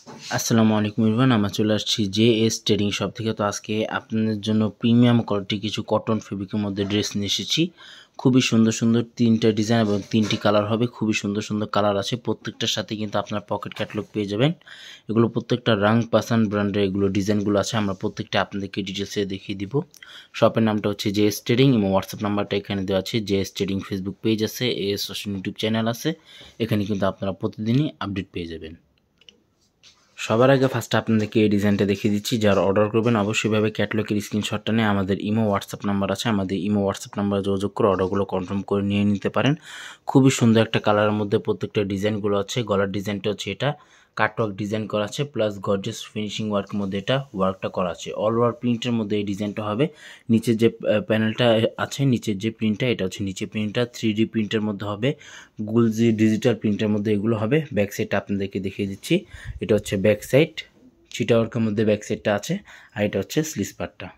আসসালামু আলাইকুম এভরিওয়ান, আমরা চলে আসছি জেএস ট্রেডিং শপ থেকে। তো আজকে আপনাদের জন্য প্রিমিয়াম কোয়ালিটি কিছু কটন ফেব্রিকের মধ্যে ড্রেস নিয়ে এসেছি। খুবই সুন্দর সুন্দর 3টা ডিজাইন এবং 3টি কালার হবে। খুবই সুন্দর সুন্দর কালার আছে, প্রত্যেকটার সাথে কিন্তু আপনার পকেট ক্যাটালগ পেয়ে যাবেন। এগুলো প্রত্যেকটা রাং পাসান ব্র্যান্ডের এগুলো ডিজাইনগুলো আছে। আমরা প্রত্যেকটা আপনাদেরকে ডিটেলসে দেখিয়ে দিব। শপের নামটা হচ্ছে জেএস ট্রেডিং এবং হোয়াটসঅ্যাপ নাম্বারটা এখানে দেওয়া আছে। জেএস ট্রেডিং ফেসবুক পেজ আছে, এএস ইউটিউব চ্যানেল আছে। এখানে কিন্তু আপনারা প্রতিদিনই আপডেট পেয়ে যাবেন। সবার আগে ফার্স্টে আপনাদেরকে এই ডিজাইনটা দেখিয়ে দিচ্ছি। যারা অর্ডার করবেন অবশ্যই ভাবে ক্যাটালগের স্ক্রিনশটটা নিয়ে আমাদের ইমো হোয়াটসঅ্যাপ নাম্বার আছে, আমাদের ইমো হোয়াটসঅ্যাপ নাম্বারে যোগাযোগ করে অর্ডারগুলো কনফার্ম করে নিয়ে নিতে পারেন। খুবই সুন্দর একটা কালারের মধ্যে প্রত্যেকটা ডিজাইনগুলো আছে। গলার ডিজাইনটা হচ্ছে এটা কাটওয়ার্ক ডিজাইন করা আছে, প্লাস গর্জিয়াস ফিনিশিং ওয়ার্কের মধ্যে এটা ওয়ার্কটা করা আছে। অল ওভার প্রিন্টের মধ্যে এই ডিজাইনটা হবে। নিচের যে প্যানেলটা আছে, নিচের যে প্রিন্টটা, এটা হচ্ছে নিচে প্রিন্টটা 3D প্রিন্টের মধ্যে হবে। গুলজি ডিজিটাল প্রিন্টের মধ্যে এগুলো হবে। ব্যাক সাইডটা আপনাদেরকে দেখিয়ে দিচ্ছি। এটা হচ্ছে ব্যাক সাইড, চিটা ওয়ার্কের মধ্যে ব্যাক সাইডটা আছে। আর এটা হচ্ছে স্লিভস পার্টটা।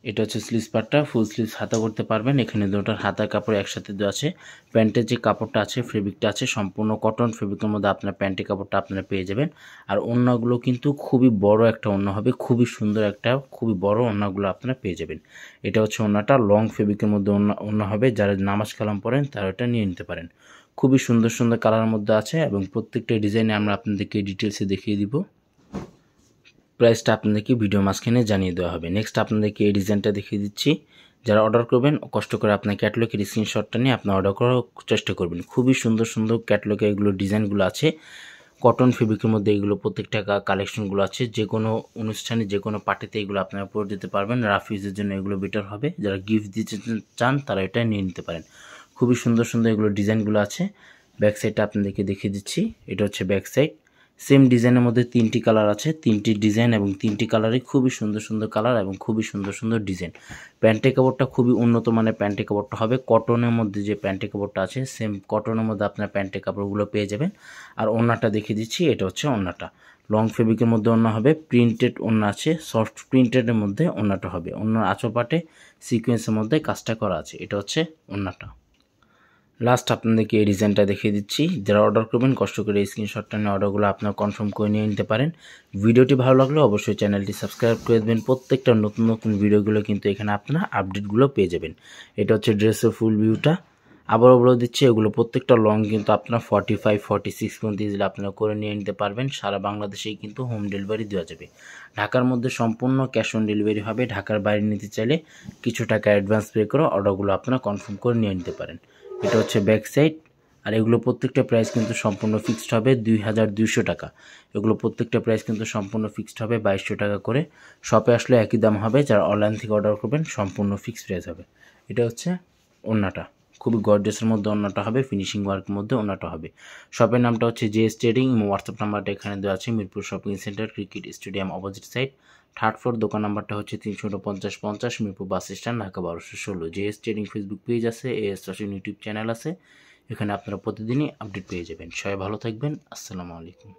এটা হচ্ছে স্লিভস পার্টটা, ফুল স্লিভস হাতা করতে পারবেন। এখানে দুটোর হাতার কাপড় একসাথে দেওয়া আছে। প্যান্টের যে কাপড়টা আছে, ফেব্রিকটা আছে সম্পূর্ণ কটন ফেব্রিকের মধ্যে আপনার প্যান্টের কাপড়টা আপনারা পেয়ে যাবেন। আর ওড়নাগুলো কিন্তু খুবই বড় একটা ওড়না হবে, খুবই সুন্দর একটা খুবই বড় ওড়নাগুলো আপনারা পেয়ে যাবেন। এটা হচ্ছে ওড়নাটা লং ফেব্রিকের মধ্যে ওড়না হবে। যারা নামাজ কালাম পড়েন তারা এটা নিয়ে নিতে পারেন। খুবই সুন্দর সুন্দর কালারের মধ্যে আছে এবং প্রত্যেকটা ডিজাইনে আমরা আপনাদেরকে ডিটেলসে দেখিয়ে দিব। প্রাইসটা আপনাদেরকে ভিডিও মাঝখানে জানিয়ে দেওয়া হবে। নেক্সট আপনাদেরকে এই ডিজাইনটা দেখিয়ে দিচ্ছি। যারা অর্ডার করবেন কষ্ট করে আপনার ক্যাটালগের স্ক্রিনশটটা নিয়ে আপনার অর্ডার করার চেষ্টা করবেন। খুবই সুন্দর সুন্দর ক্যাটালগে এগুলো ডিজাইনগুলো আছে। কটন ফেব্রিকের মধ্যে এগুলো প্রত্যেকটা কালেকশনগুলো আছে। যে কোনো অনুষ্ঠানে যে কোনো পার্টিতে এগুলো আপনারা পরে দিতে পারবেন। রাফ ইউজের জন্য এগুলো বেটার হবে। যারা গিফট দিতে চান তারা এটা নিয়ে নিতে পারেন। খুবই সুন্দর সুন্দর এগুলো ডিজাইনগুলো আছে। ব্যাক সাইডটা আপনাদেরকে দেখিয়ে দিচ্ছি। এটা হচ্ছে ব্যাক সাইড। সেম ডিজাইনের মধ্যে 3টি কালার আছে, 3টি ডিজাইন এবং 3টি কালারই খুবই সুন্দর সুন্দর কালার এবং খুবই সুন্দর সুন্দর ডিজাইন। প্যান্টের কাপড়টা খুবই উন্নত মানের প্যান্টের কাপড়টা হবে। কটনের মধ্যে যে প্যান্টের কাপড়টা আছে সেম কটনের মধ্যে আপনার প্যান্টের কাপড়গুলো পেয়ে যাবেন। আর ওড়নাটা দেখিয়ে দিচ্ছি। এটা হচ্ছে ওড়নাটা লং ফেব্রিকের মধ্যে ওড়না হবে। প্রিন্টেড ওড়না আছে, সফট প্রিন্টেডের মধ্যে ওড়নাটা হবে। ওড়নার আঁচল পাটে সিকোয়েন্সের মধ্যে কাজটা করা আছে। এটা হচ্ছে ওড়নাটা। লাস্ট আপনাদেরকে এই ডিজাইনটা দেখিয়ে দিচ্ছি। যারা অর্ডার করবেন কষ্ট করে এই স্ক্রিনশটটা নিয়ে অর্ডারগুলো আপনারা কনফার্ম করে নিয়ে নিতে পারেন। ভিডিওটি ভালো লাগলে অবশ্যই চ্যানেলটি সাবস্ক্রাইব করে দেবেন। প্রত্যেকটা নতুন নতুন ভিডিওগুলো কিন্তু এখানে আপনারা আপডেটগুলো পেয়ে যাবেন। এটা হচ্ছে ড্রেসের ফুল ভিউটা। আবারও বলে দিচ্ছি, এগুলো প্রত্যেকটা লং কিন্তু আপনার 45 46 পর্যন্ত ইজিলি আপনারা করে নিয়ে নিতে পারবেন। সারা বাংলাদেশেই কিন্তু হোম ডেলিভারি দেওয়া যাবে। ঢাকার মধ্যে সম্পূর্ণ ক্যাশ অন ডেলিভারি হবে। ঢাকার বাইরে নিতে চাইলে কিছু টাকা অ্যাডভান্স পে করে অর্ডারগুলো আপনারা কনফার্ম করে নিয়ে নিতে পারেন। এটা হচ্ছে ব্যাক সাইড। আর এগুলো প্রত্যেকটা প্রাইস কিন্তু সম্পূর্ণ ফিক্সড হবে 2200 টাকা। এগুলো প্রত্যেকটা প্রাইস কিন্তু সম্পূর্ণ ফিক্সড হবে 2200 টাকা করে। শপে আসলে একই দাম হবে। যারা অনলাইন থেকে অর্ডার করবেন সম্পূর্ণ ফিক্সড প্রাইস হবে। এটা হচ্ছে ওড়নাটা, খুবই গর্জিয়াসের মধ্যে ওড়নাটা হবে, ফিনিশিং ওয়ার্কের মধ্যে ওড়নাটা হবে। শপের নামটা হচ্ছে জেএস ট্রেডিং। হোয়াটসঅ্যাপ নাম্বারটা এখানে দেওয়া আছে। Mirpur shopping centre, cricket stadium opposite side, third floor. দোকান নাম্বারটা হচ্ছে 350 Mirpur bus stand, Dhaka 1216। JS trading Facebook page আছে, এএস ইউটিউব চ্যানেল আছে। এখানে আপনারা প্রতিদিনই আপডেট পেয়ে যাবেন। সবাই ভালো থাকবেন। আসসালামু আলাইকুম।